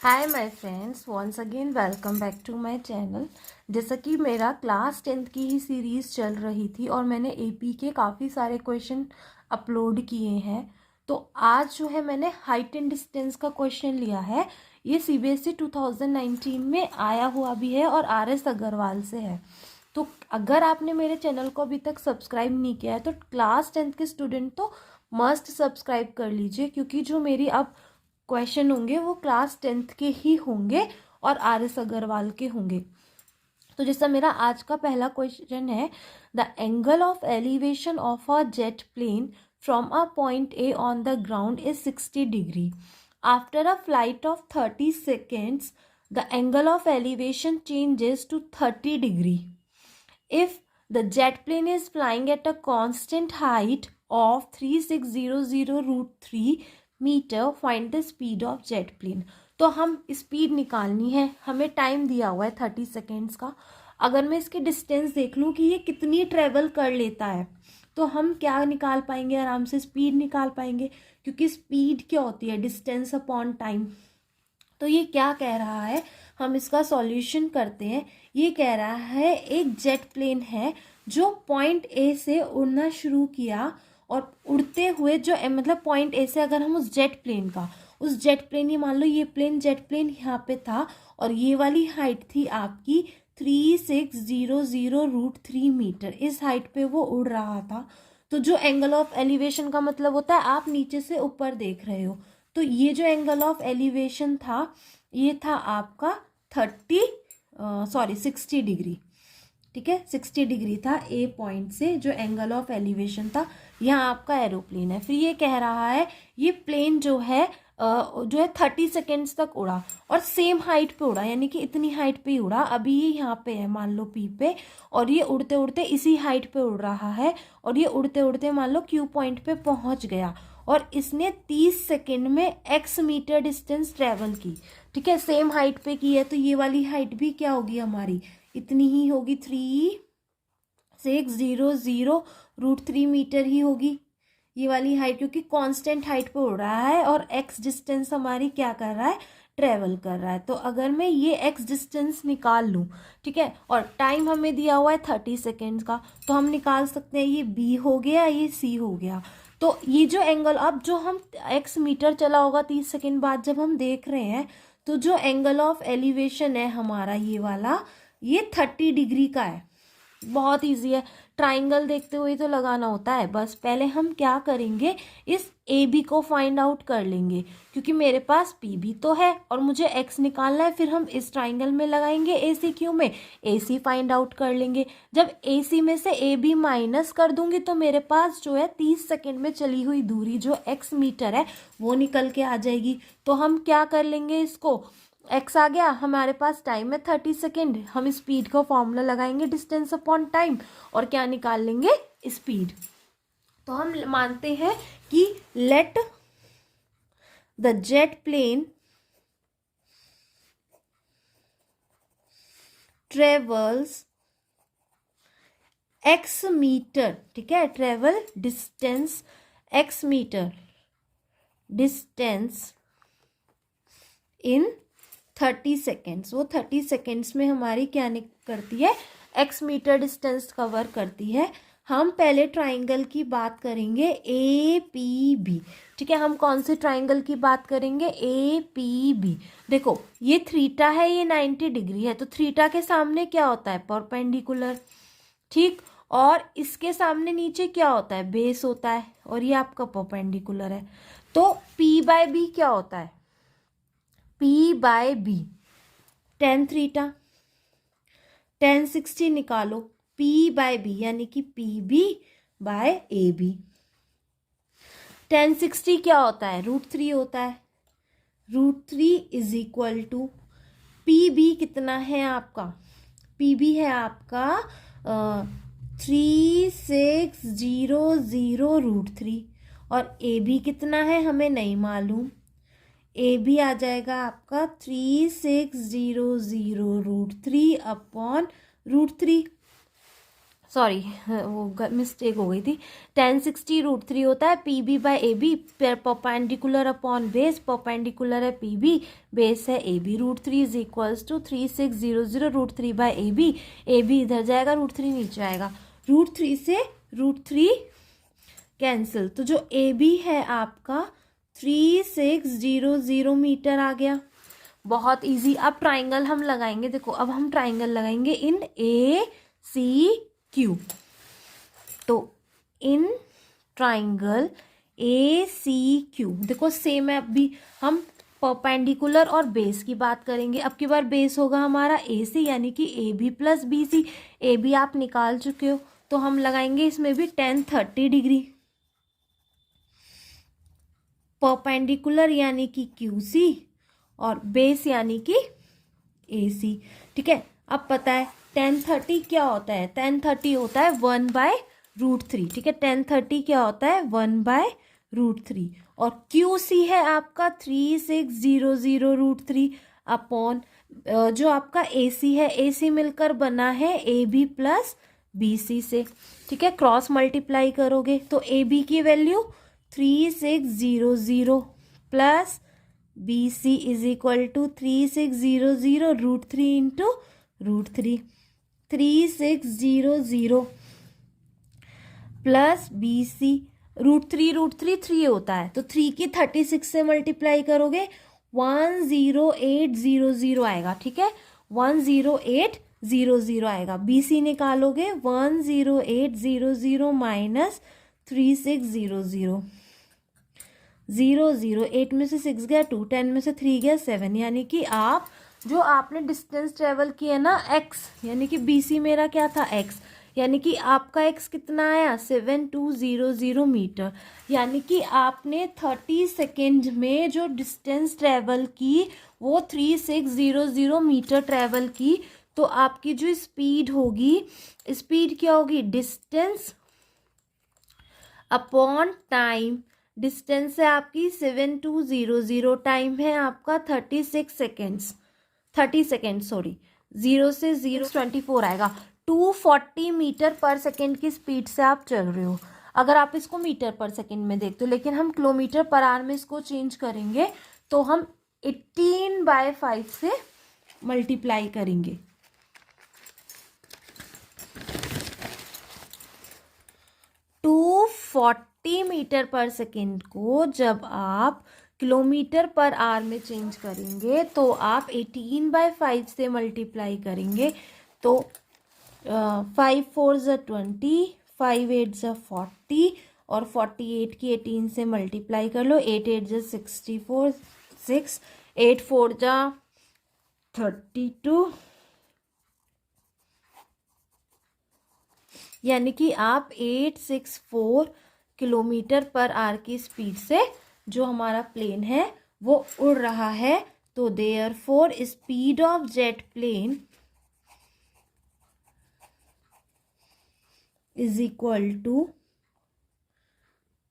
Hi my friends, once again welcome back to my channel. जैसा कि मेरा class 10th की ही सीरीज़ चल रही थी और मैंने एपी के काफ़ी सारे क्वेश्चन अपलोड किए हैं। तो आज जो है मैंने हाइट एंड डिस्टेंस का क्वेश्चन लिया है। ये सीबीएसई 2019 में आया हुआ भी है और आरएस अग्रवाल से है। तो अगर आपने मेरे चैनल को अभी तक सब्सक्राइब नहीं किया है तो क्लास 10th के स्टूडेंट तो मस्ट सब्सक्राइब कर लीजिए, क्योंकि जो मेरी अब क्वेश्चन होंगे वो क्लास 10th के ही होंगे और आरएस अग्रवाल के होंगे। तो जैसा मेरा आज का पहला क्वेश्चन है, the angle of elevation of a jet plane from a point A on the ground is 60 degree. After a flight of 30 seconds the angle of elevation changes to 30 degree. If the jet plane is flying at a constant height of 3600 √3 metre, find the speed of jet plane. तो हम speed निकालनी है, हमें time दिया हुआ है 30 seconds का। अगर मैं इसकी डिस्टेंस देख लूँ कि ये कितनी ट्रेवल कर लेता है तो हम क्या निकाल पाएंगे, आराम से स्पीड निकाल पाएंगे, क्योंकि स्पीड क्या होती है, डिस्टेंस अपॉन टाइम। तो ये क्या कह रहा है, हम इसका सॉल्यूशन करते हैं। ये कह रहा है एक जेट प्लेन है जो पॉइंट ए से उड़ना शुरू किया और उड़ते हुए जो मतलब पॉइंट ए से अगर हम उस जेट प्लेन ये मान लो ये प्लेन जेट प्लेन यहाँ पे था और ये वाली हाइट थी आपकी 3600 √3 मीटर। इस हाइट पे वो उड़ रहा था। तो जो एंगल ऑफ एलिवेशन का मतलब होता है आप नीचे से ऊपर देख रहे हो, तो ये जो एंगल ऑफ एलिवेशन था ये था आपका 60 डिग्री। ठीक है, 60 डिग्री था ए पॉइंट से जो एंगल ऑफ एलिवेशन था। यहाँ आपका एरोप्लेन है। फिर ये कह रहा है ये प्लेन जो है 30 सेकेंड्स तक उड़ा और सेम हाइट पे उड़ा, यानी कि इतनी हाइट पे ही उड़ा। अभी ये यहाँ पे है मान लो पी पे, और ये उड़ते उड़ते इसी हाइट पे उड़ रहा है और ये उड़ते उड़ते मान लो क्यू पॉइंट पे पहुंच गया और इसने 30 सेकेंड में x मीटर डिस्टेंस ट्रेवल की। ठीक है, सेम हाइट पे की है तो ये वाली हाइट भी क्या होगी हमारी, इतनी ही होगी, 3600 √3 मीटर ही होगी ये वाली हाइट, क्योंकि कांस्टेंट हाइट पे उड़ रहा है और x डिस्टेंस हमारी क्या कर रहा है, ट्रेवल कर रहा है। तो अगर मैं ये x डिस्टेंस निकाल लूँ, ठीक है, और टाइम हमें दिया हुआ है 30 सेकेंड्स का, तो हम निकाल सकते हैं ये b हो गया, ये c हो गया। तो ये जो एंगल अब जो हम x मीटर चला होगा 30 सेकेंड बाद जब हम देख रहे हैं, तो जो एंगल ऑफ एलिवेशन है हमारा ये वाला, ये 30 डिग्री का है। बहुत इजी है, ट्राइंगल देखते हुए तो लगाना होता है। बस पहले हम क्या करेंगे, इस ए बी को फाइंड आउट कर लेंगे, क्योंकि मेरे पास पी भी तो है और मुझे एक्स निकालना है। फिर हम इस ट्राइंगल में लगाएंगे ए सी क्यू में, ए सी फाइंड आउट कर लेंगे। जब ए सी में से ए बी माइनस कर दूंगी तो मेरे पास जो है 30 सेकेंड में चली हुई दूरी जो एक्स मीटर है वो निकल के आ जाएगी। तो हम क्या कर लेंगे, इसको एक्स आ गया, हमारे पास टाइम है 30 सेकेंड, हम स्पीड का फॉर्मूला लगाएंगे डिस्टेंस अपॉन टाइम और क्या निकाल लेंगे, स्पीड। तो हम मानते हैं कि let the jet plane travels X metre, ठीक है, travel distance X metre distance in 30 seconds. वो 30 सेकेंड्स में हमारी क्या करती है, x मीटर डिस्टेंस कवर करती है। हम पहले ट्राइंगल की बात करेंगे ए पी बी। ठीक है, हम कौन से ट्राइंगल की बात करेंगे, ए पी बी। देखो ये थीटा है, ये 90 डिग्री है, तो थीटा के सामने क्या होता है, परपेंडिकुलर। ठीक, और इसके सामने नीचे क्या होता है, बेस होता है, और ये आपका परपेंडिकुलर है। तो p बाय बी क्या होता है, P by B, tan theta, tan 60 निकालो, P बाय बी यानी कि P B by A B. tan 60 क्या होता है, √3 होता है। √3 is equal to P B कितना है आपका, पी बी है आपका 3600 √3 और ए बी कितना है हमें नहीं मालूम, ए बी आ जाएगा आपका 3600 √3 अपॉन √3। सॉरी वो मिस्टेक हो गई थी। 1060√3 होता है PB by AB, perpendicular upon base, perpendicular है PB, बेस है AB। √3 is equals to 3600√3 by AB। AB इधर जाएगा, √3 नीचे आएगा, √3 से √3 कैंसिल, तो जो AB है आपका 3600 मीटर आ गया। बहुत इजी। अब ट्राइंगल हम लगाएंगे, देखो अब हम ट्राइंगल लगाएंगे इन ACQ। तो इन ट्राइंगल ACQ देखो सेम है, अभी हम परपेंडिकुलर और बेस की बात करेंगे। अब की बार बेस होगा हमारा AC यानी कि AB प्लस BC। AB आप निकाल चुके हो, तो हम लगाएंगे इसमें भी 1030 डिग्री। परपेंडिकुलर यानी कि QC और बेस यानी कि AC। ठीक है, अब पता है 1030 क्या होता है, 1030 होता है 1/√3। ठीक है, 1030 क्या होता है 1/√3, और QC है आपका 3600√3 अपॉन जो आपका AC है, AC मिलकर बना है AB प्लस BC से। ठीक है, क्रॉस मल्टीप्लाई करोगे तो AB की value 3600 plus BC is equal to 3600√3 into √3। 3600 plus BC, √3 3 होता है, तो 3 की 36 से मल्टीप्लाई करोगे 10800 आएगा। ठीक है, 10800 आएगा। BC निकालोगे 10800 माइनस 3600, 0 8 में से 6 गया 2, 10 में से 3 गया 7, यानी कि आप जो आपने डिस्टेंस ट्रेवल किया ना x, यानी कि BC मेरा क्या था x, यानी कि आपका x कितना आया 7200 मीटर। यानी कि आपने 30 सेकेंड में जो डिस्टेंस ट्रेवल की वो 3600 मीटर ट्रेवल की। तो आपकी जो स्पीड होगी, स्पीड क्या होगी, डिस्टेंस अपॉन टाइम। डिस्टेंस है आपकी 7200, टाइम है आपका 36 सेकेंड्स, 30 सेकेंड सॉरी, 0 से 0 24 आएगा। 240 मीटर पर सेकेंड की स्पीड से आप चल रहे हो, अगर आप इसको मीटर पर सेकेंड में देखते हो, लेकिन हम किलोमीटर पर आवर में इसको चेंज करेंगे तो हम 18/5 से मल्टीप्लाई करेंगे। 240 मीटर पर सेकेंड को जब आप किलोमीटर पर आवर में चेंज करेंगे तो आप 18/5 से मल्टीप्लाई करेंगे, तो 5 4 ज़ा 20, 5 8 ज़ा 40, और 48 की 18 से मल्टीप्लाई कर लो, 8 8 ज़ा 64, 6 8 4 ज़ा 32, यानी कि आप 864 किलोमीटर पर आवर की स्पीड से जो हमारा प्लेन है वो उड़ रहा है। तो therefore speed of jet plane is equal to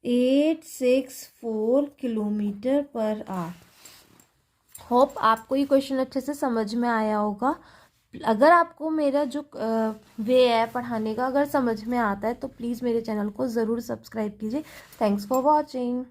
864 kilometre per hour. Hope आपको ये क्वेश्चन अच्छे से समझ में आया होगा। अगर आपको मेरा जो वे है पढ़ाने का अगर समझ में आता है तो प्लीज़ मेरे चैनल को ज़रूर सब्सक्राइब कीजिए। Thanks for watching.